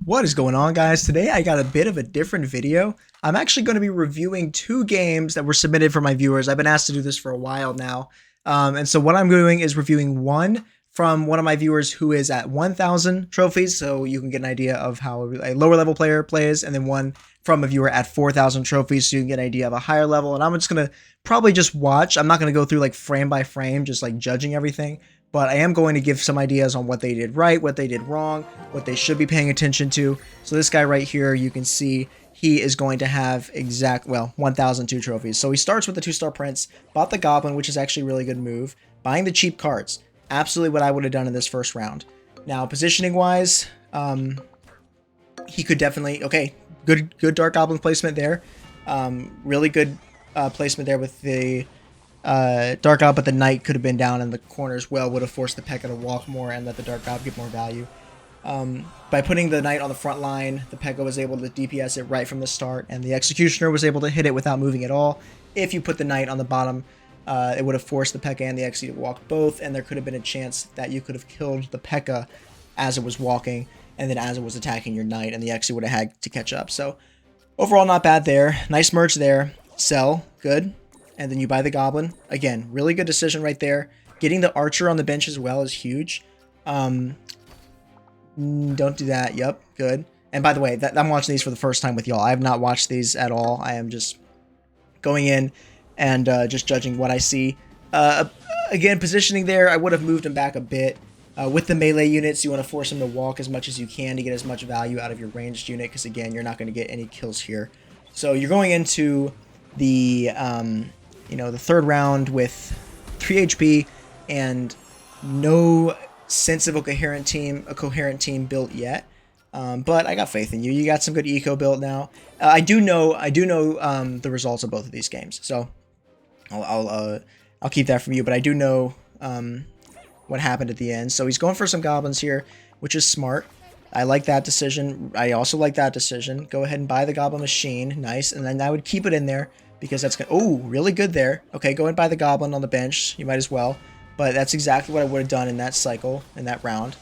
What is going on, guys? Today I got a bit of a different video. I'm actually going to be reviewing two games that were submitted for my viewers. I've been asked to do this for a while now. And so what I'm doing is reviewing one from one of my viewers who is at 1,000 trophies, so you can get an idea of how a lower level player plays, and then one from a viewer at 4,000 trophies, so you can get an idea of a higher level. And I'm just going to probably just watch. I'm not going to go through like frame by frame, just like judging everything. But I am going to give some ideas on what they did right, what they did wrong, what they should be paying attention to. So this guy right here, you can see he is going to have 1,002 trophies. So he starts with the 2-star Prince, bought the Goblin, which is actually a really good move, buying the cheap cards. Absolutely what I would have done in this first round. Now, positioning-wise, he could definitely... Okay, good Dark Goblin placement there. Really good placement there with the... Dark Goblin, but the Knight could have been down in the corner as well, would have forced the P.E.K.K.A. to walk more and let the Dark Goblin get more value. By putting the Knight on the front line, the P.E.K.K.A. was able to DPS it right from the start, and the Executioner was able to hit it without moving at all. If you put the Knight on the bottom, it would have forced the P.E.K.K.A. and the Exe to walk both, and there could have been a chance that you could have killed the P.E.K.K.A. as it was walking, and then as it was attacking your Knight, and the Exe would have had to catch up. So, overall, not bad there. Nice merge there. Sell, good. And then you buy the Goblin. Again, really good decision right there. Getting the Archer on the bench as well is huge. Don't do that. Yep, good. And by the way, I'm watching these for the first time with y'all. I have not watched these at all. I am just going in and just judging what I see. Again, positioning there, I would have moved him back a bit. With the melee units, you want to force him to walk as much as you can to get as much value out of your ranged unit, because again, you're not going to get any kills here. So you're going into the... the third round with 3 HP and no sense of a coherent team built yet. But I got faith in you. You got some good eco built now. I do know the results of both of these games, so I'll keep that from you. But I do know what happened at the end. So he's going for some goblins here, which is smart. I like that decision. I also like that decision. Go ahead and buy the Goblin Machine. Nice. And then I would keep it in there, because that's going to... Oh, really good there. Okay, go ahead and buy the Goblin on the bench. You might as well. But that's exactly what I would have done in that cycle, in that round.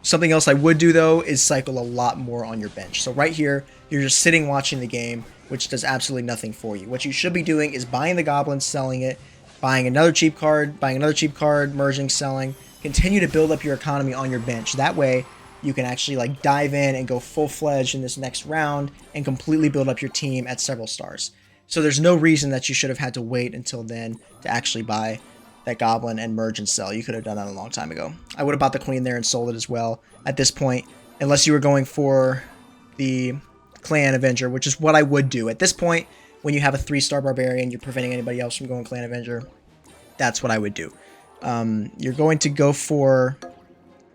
Something else I would do, though, is cycle a lot more on your bench. So right here, you're just sitting watching the game, which does absolutely nothing for you. What you should be doing is buying the Goblin, selling it, buying another cheap card, merging, selling. Continue to build up your economy on your bench. That way, you can actually like dive in and go full-fledged in this next round and completely build up your team at several stars. So there's no reason that you should have had to wait until then to actually buy that Goblin and merge and sell. You could have done that a long time ago. I would have bought the Queen there and sold it as well at this point, unless you were going for the Clan Avenger, which is what I would do. At this point, when you have a 3-star Barbarian, you're preventing anybody else from going Clan Avenger. That's what I would do. You're going to go for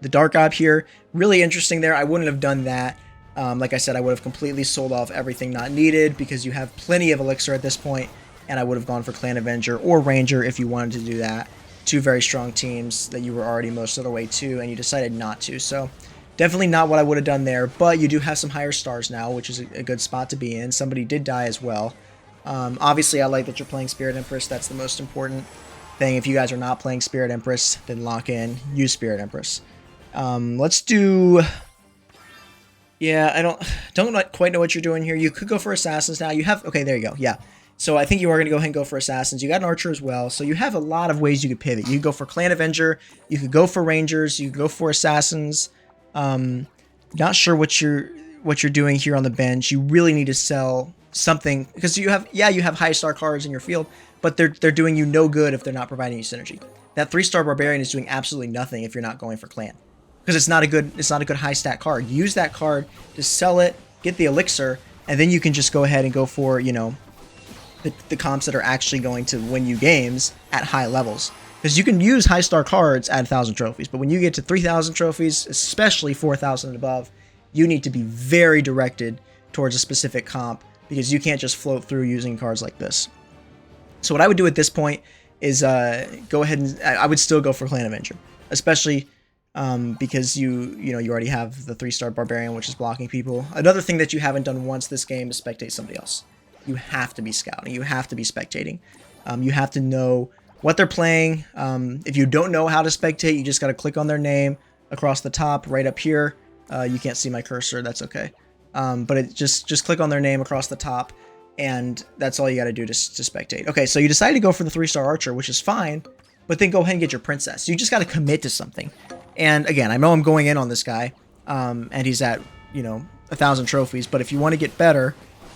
the Dark Gob here. Really interesting there. I wouldn't have done that. Like I said, I would have completely sold off everything not needed, because you have plenty of Elixir at this point, and I would have gone for Clan Avenger or Ranger if you wanted to do that. Two very strong teams that you were already most of the way to, and you decided not to. So definitely not what I would have done there, but you do have some higher stars now, which is a good spot to be in. Somebody did die as well. Obviously, I like that you're playing Spirit Empress. That's the most important thing. If you guys are not playing Spirit Empress, then lock in. Use Spirit Empress. Let's do... Yeah, I don't quite know what you're doing here. You could go for Assassins now. You have... Okay, there you go. Yeah. So I think you are going to go ahead and go for Assassins. You got an Archer as well. So you have a lot of ways you could pivot. You could go for Clan Avenger. You could go for Rangers. You could go for Assassins. Not sure what you're doing here on the bench. You really need to sell something, because you have high star cards in your field, but they're doing you no good if they're not providing you synergy. That 3-star Barbarian is doing absolutely nothing if you're not going for Clan, because it's not a good high stat card. Use that card to sell it, get the Elixir, and then you can just go ahead and go for, the comps that are actually going to win you games at high levels. Because you can use high star cards at 1,000 trophies, but when you get to 3,000 trophies, especially 4,000 and above, you need to be very directed towards a specific comp, because you can't just float through using cards like this. So what I would do at this point is go ahead and I would still go for Clan Avenger, especially because you already have the 3-star Barbarian, which is blocking people. Another thing that you haven't done once this game is spectate somebody else. You have to be scouting. You have to be spectating. You have to know what they're playing. If you don't know how to spectate, you just got to click on their name across the top right up here. You can't see my cursor. That's okay. But it just click on their name across the top, and that's all you got to do to spectate. Okay, so you decided to go for the 3-star archer, which is fine, but then go ahead and get your princess. You just got to commit to something. And again, I know I'm going in on this guy, and he's at 1,000 trophies. But if you want to get better,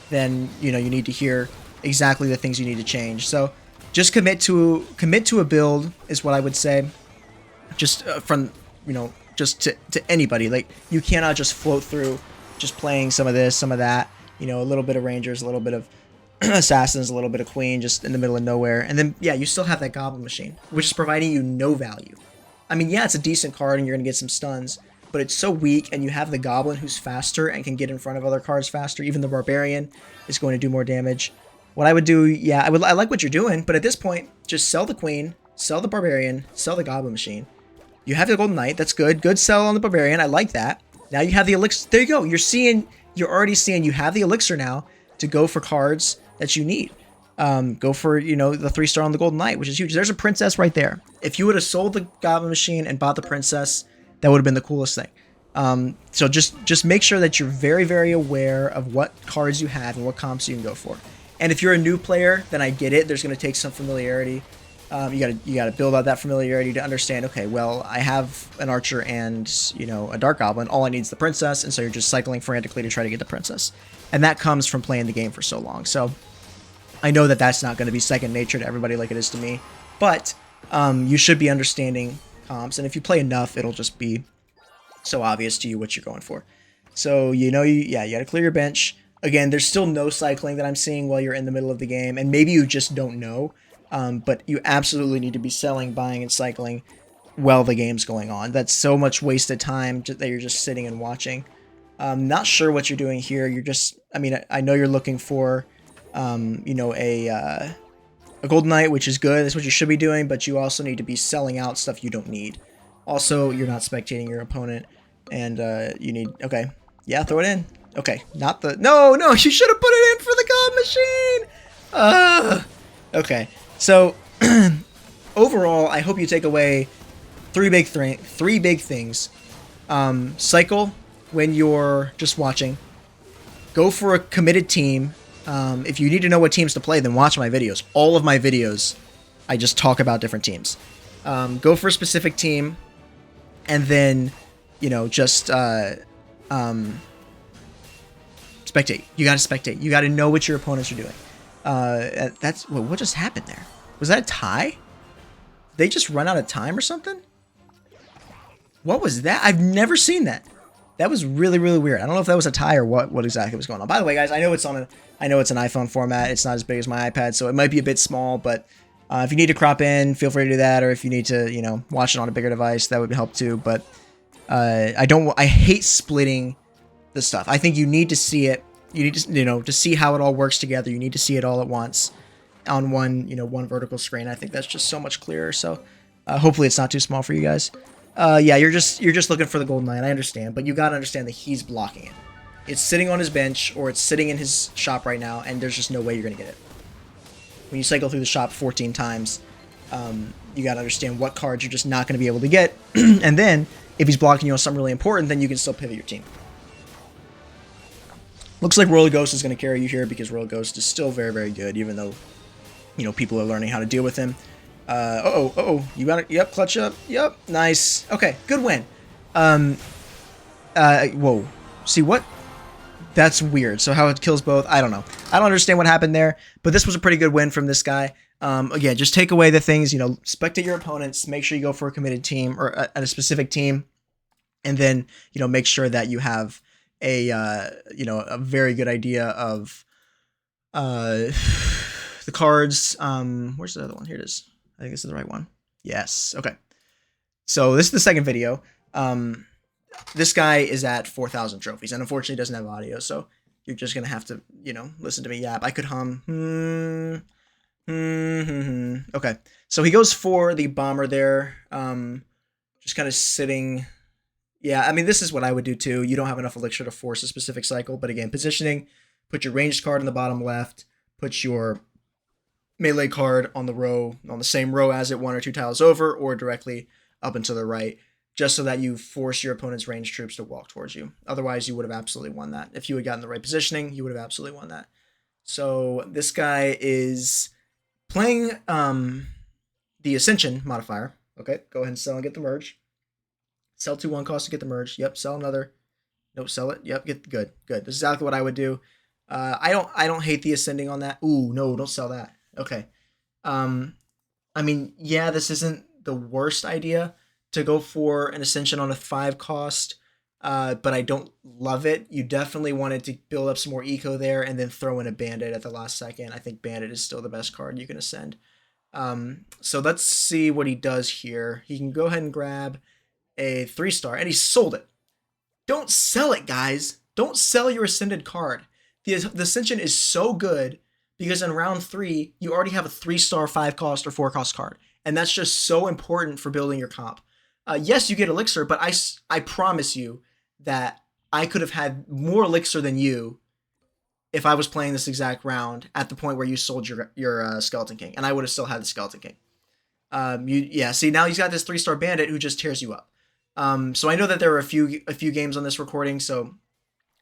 then you need to hear exactly the things you need to change. So just commit to a build is what I would say. Just from just to anybody. Like, you cannot just float through just playing some of this, some of that. A little bit of rangers, a little bit of assassins, a little bit of queen, just in the middle of nowhere. And then yeah, you still have that goblin machine, which is providing you no value. I mean, yeah, it's a decent card and you're gonna get some stuns, but it's so weak, and you have the goblin who's faster and can get in front of other cards faster. Even the barbarian is going to do more damage. What I would do, yeah, I like what you're doing, but at this point, just sell the queen, sell the barbarian, sell the goblin machine. You have the golden knight, that's good. Good sell on the barbarian, I like that. Now you have the elixir. There you go. You're already seeing you have the elixir now to go for cards that you need. Go for, the 3-star on the golden knight, which is huge. There's a princess right there. If you would have sold the goblin machine and bought the princess, that would have been the coolest thing. So just make sure that you're very, very aware of what cards you have and what comps you can go for. And if you're a new player, then I get it. There's going to take some familiarity. You gotta build out that familiarity to understand, okay, well, I have an archer and, a dark goblin. All I need is the princess, and so you're just cycling frantically to try to get the princess. And that comes from playing the game for so long. So I know that that's not going to be second nature to everybody like it is to me, but you should be understanding comps, and if you play enough, it'll just be so obvious to you what you're going for. So you gotta clear your bench. Again, there's still no cycling that I'm seeing while you're in the middle of the game, and maybe you just don't know. But you absolutely need to be selling, buying, and cycling while the game's going on. That's so much wasted time that you're just sitting and watching. Not sure what you're doing here. I know you're looking for, a golden knight, which is good. That's what you should be doing, but you also need to be selling out stuff you don't need. Also, you're not spectating your opponent, and okay, yeah, throw it in. Okay, no, you should have put it in for the god machine. Okay. So, overall, I hope you take away three big things. Cycle when you're just watching. Go for a committed team. If you need to know what teams to play, then watch my videos. All of my videos, I just talk about different teams. Go for a specific team, and then, just spectate. You gotta spectate. You gotta know what your opponents are doing. What just happened there? Was that a tie? They just run out of time or something? What was that? I've never seen that. That was really, really weird. I don't know if that was a tie or what exactly was going on. By the way, guys, I know it's an iPhone format. It's not as big as my iPad, so it might be a bit small, but if you need to crop in, feel free to do that, or if you need to, watch it on a bigger device, that would help too. But I hate splitting the stuff. I think you need to see it. You need to, to see how it all works together. You need to see it all at once on one vertical screen. I think that's just so much clearer. So hopefully it's not too small for you guys. Yeah, you're just looking for the golden knight. I understand, but you gotta understand that he's blocking it. It's sitting on his bench, or it's sitting in his shop right now, and there's just no way you're gonna get it. When you cycle through the shop 14 times, you gotta understand what cards you're just not gonna be able to get, and then if he's blocking you on something really important, then you can still pivot your team. Looks like Royal Ghost is going to carry you here because Royal Ghost is still very, very good, even though, people are learning how to deal with him. You got it. Yep, clutch up. Yep, nice. Okay, good win. Whoa. See what? That's weird. So how it kills both, I don't know. I don't understand what happened there, but this was a pretty good win from this guy. Again, just take away the things, spectate your opponents, make sure you go for a committed team or a specific team, and then, make sure that you have a very good idea of the cards. Where's the other one? Here it is. I think this is the right one. Yes. Okay. So this is the second video. This guy is at 4,000 trophies, and unfortunately doesn't have audio, so you're just gonna have to, listen to me yap. I could hum. Okay. So he goes for the bomber there. Just kind of sitting. Yeah, I mean, this is what I would do too. You don't have enough elixir to force a specific cycle, but again, positioning, put your ranged card in the bottom left, put your melee card on the same row as it, 1 or 2 tiles over, or directly up and to the right. just so that you force your opponent's ranged troops to walk towards you. Otherwise, you would have absolutely won that. If you had gotten the right positioning, you would have absolutely won that. So this guy is playing the Ascension modifier. Okay, go ahead and sell and get the merge. Sell 2/1 cost to get the merge. Yep, sell another. Nope, sell it. Yep, get good. This is exactly what I would do. I don't hate the ascending on that. Ooh, no, don't sell that. Okay. I mean, yeah, this isn't the worst idea to go for an ascension on a 5 cost, but I don't love it. You definitely wanted to build up some more eco there and then throw in a bandit at the last second. I think bandit is still the best card you can ascend. So let's see what he does here. He can go ahead and grab a 3-star, and he sold it. Don't sell it, guys. Don't sell your ascended card. The ascension is so good because in round 3, you already have a 3-star 5 cost or 4 cost card. And that's just so important for building your comp. Yes, you get elixir, but I promise you that I could have had more elixir than you if I was playing this exact round at the point where you sold your Skeleton King, and I would have still had the Skeleton King. See, now he's got this 3-star bandit who just tears you up. So I know that there were a few games on this recording, so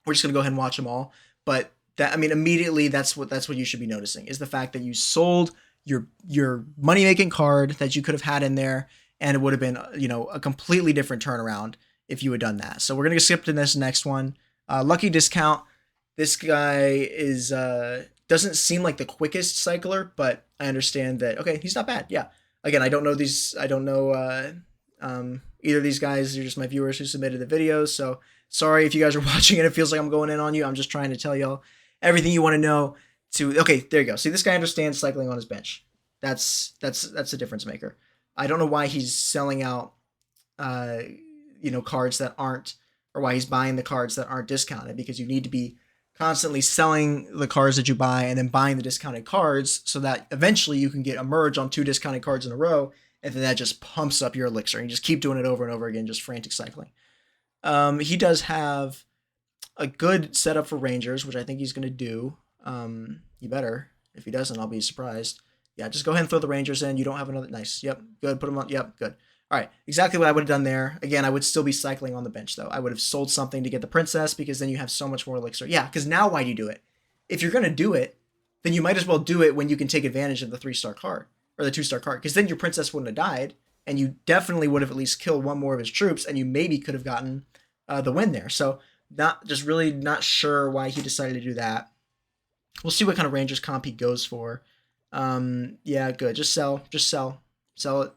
we're just gonna go ahead and watch them all. But immediately that's what you should be noticing is the fact that you sold your money making card that you could have had in there, and it would have been a completely different turnaround if you had done that. So we're gonna skip to this next one. Lucky Discount. This guy is doesn't seem like the quickest cycler, but I understand that. Okay, he's not bad. Yeah. Again, I don't know either of these guys. They're just my viewers who submitted the videos. So sorry if you guys are watching and it feels like I'm going in on you. I'm just trying to tell y'all everything you want to know. Okay, there you go. See, this guy understands cycling on his bench. That's a difference maker. I don't know why he's selling out, cards that aren't, or why he's buying the cards that aren't discounted, because you need to be constantly selling the cards that you buy and then buying the discounted cards so that eventually you can get a merge on 2 discounted cards in a row, and then that just pumps up your elixir, and you just keep doing it over and over again, just frantic cycling. He does have a good setup for Rangers, which I think he's going to do. He better. If he doesn't, I'll be surprised. Yeah, just go ahead and throw the Rangers in. You don't have another. Nice. Yep. Good. Put them on. Yep. Good. All right. Exactly what I would have done there. Again, I would still be cycling on the bench, though. I would have sold something to get the Princess, because then you have so much more elixir. Yeah, because now why do you do it? If you're going to do it, then you might as well do it when you can take advantage of the 3-star card or the 2-star card, because then your Princess wouldn't have died, and you definitely would have at least killed one more of his troops, and you maybe could have gotten the win there. So really not sure why he decided to do that. We'll see what kind of Rangers comp he goes for. Yeah, good. Just sell it.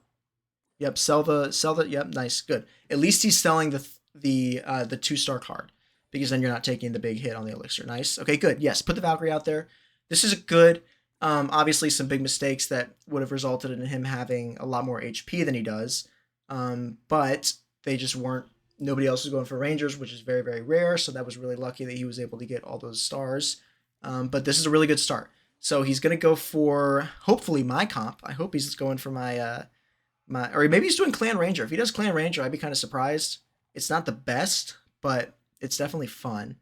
Yep, sell the. Yep, nice, good. At least he's selling the 2-star card, because then you're not taking the big hit on the elixir. Nice. Okay, good. Yes, put the Valkyrie out there. This is good. Obviously some big mistakes that would have resulted in him having a lot more HP than he does. But they just weren't. Nobody else was going for Rangers, which is very, very rare. So that was really lucky that he was able to get all those stars. But this is a really good start. So he's going to go for, hopefully, my comp. I hope he's going for or maybe he's doing Clan Ranger. If he does Clan Ranger, I'd be kind of surprised. It's not the best, but it's definitely fun.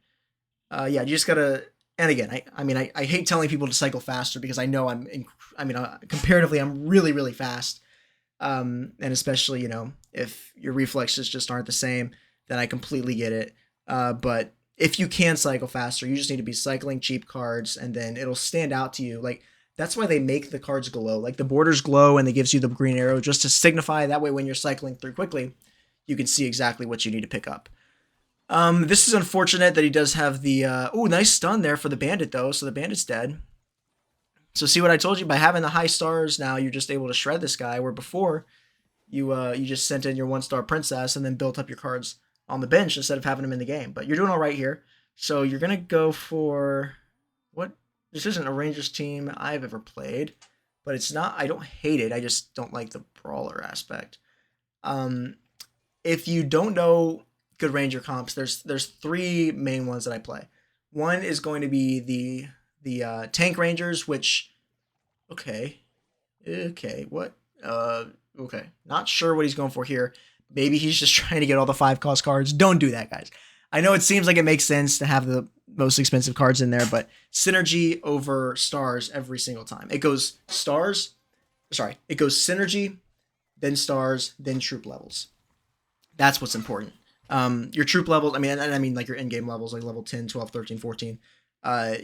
Yeah, you just got to, and again, I hate telling people to cycle faster, because I know comparatively, I'm really, really fast. And especially, if your reflexes just aren't the same, then I completely get it. But if you can cycle faster, you just need to be cycling cheap cards, and then it'll stand out to you. Like, that's why they make the cards glow. Like, the borders glow, and it gives you the green arrow just to signify. That way, when you're cycling through quickly, you can see exactly what you need to pick up. This is unfortunate that he does have the, nice stun there for the bandit, though. So the bandit's dead. So see what I told you? By having the high stars, now you're just able to shred this guy, where before you just sent in your 1-star princess and then built up your cards on the bench instead of having them in the game. But you're doing all right here. So you're going to go for what? This isn't a Rangers team I've ever played, but it's not, I don't hate it. I just don't like the brawler aspect. If you don't know good Ranger comps, there's 3 main ones that I play. One is going to be the tank Rangers, which, okay, what? Okay, not sure what he's going for here. Maybe he's just trying to get all the 5-cost cards. Don't do that, guys. I know it seems like it makes sense to have the most expensive cards in there, but synergy over stars every single time. It goes synergy, then stars, then troop levels. That's what's important. Your troop levels, I mean, and I mean like your in-game levels, like level 10, 12, 13, 14.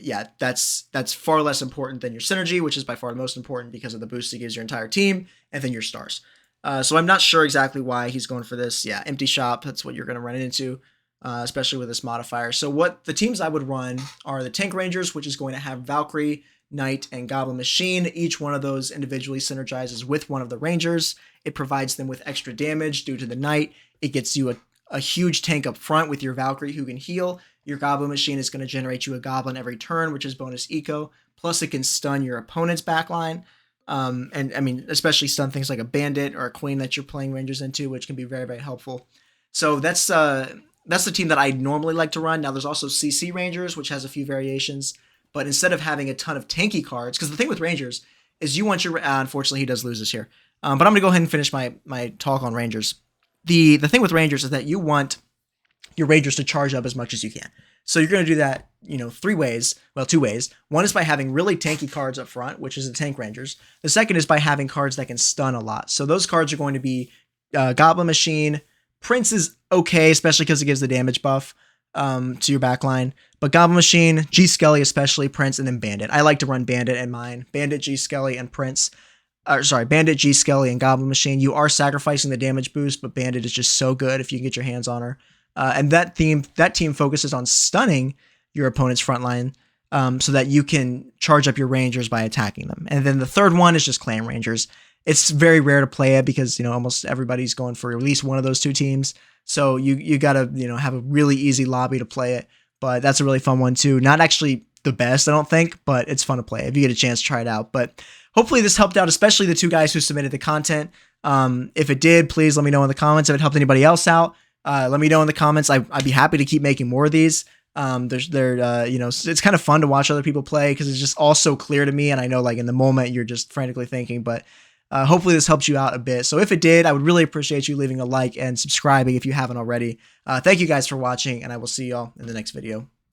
Yeah, that's far less important than your synergy, which is by far the most important because of the boost it gives your entire team, and then your stars. So I'm not sure exactly why he's going for this. Yeah, empty shop, that's what you're going to run into, especially with this modifier. So what the teams I would run are the Tank Rangers, which is going to have Valkyrie, Knight, and Goblin Machine. Each one of those individually synergizes with one of the Rangers. It provides them with extra damage due to the Knight. It gets you a huge tank up front with your Valkyrie who can heal. Your Goblin Machine is going to generate you a Goblin every turn, which is bonus eco. Plus, it can stun your opponent's backline. And I mean, especially stun things like a Bandit or a Queen that you're playing Rangers into, which can be very, very helpful. So that's the team that I normally like to run. Now, there's also CC Rangers, which has a few variations. But instead of having a ton of tanky cards, because the thing with Rangers is you want your... unfortunately, he does lose this here. But I'm going to go ahead and finish my talk on Rangers. The thing with Rangers is that you want your Rangers to charge up as much as you can. So you're going to do that, two ways. One is by having really tanky cards up front, which is the Tank Rangers. The second is by having cards that can stun a lot. So those cards are going to be Goblin Machine. Prince is okay, especially because it gives the damage buff to your backline. But Goblin Machine, G Skelly especially, Prince, and then Bandit. I like to run Bandit in mine. Bandit, G Skelly, and Prince. Bandit, G Skelly, and Goblin Machine. You are sacrificing the damage boost, but Bandit is just so good if you can get your hands on her. And that team focuses on stunning your opponent's front line so that you can charge up your Rangers by attacking them. And then the third one is just Clan Rangers. It's very rare to play it because, almost everybody's going for at least one of those two teams. So you got to, have a really easy lobby to play it. But that's a really fun one too. Not actually the best, I don't think, but it's fun to play. If you get a chance, try it out. But hopefully this helped out, especially the two guys who submitted the content. If it did, please let me know in the comments. If it helped anybody else out, let me know in the comments. I'd be happy to keep making more of these. It's kind of fun to watch other people play because it's just all so clear to me. And I know like in the moment you're just frantically thinking, but hopefully this helps you out a bit. So if it did, I would really appreciate you leaving a like and subscribing if you haven't already. Thank you guys for watching, and I will see y'all in the next video.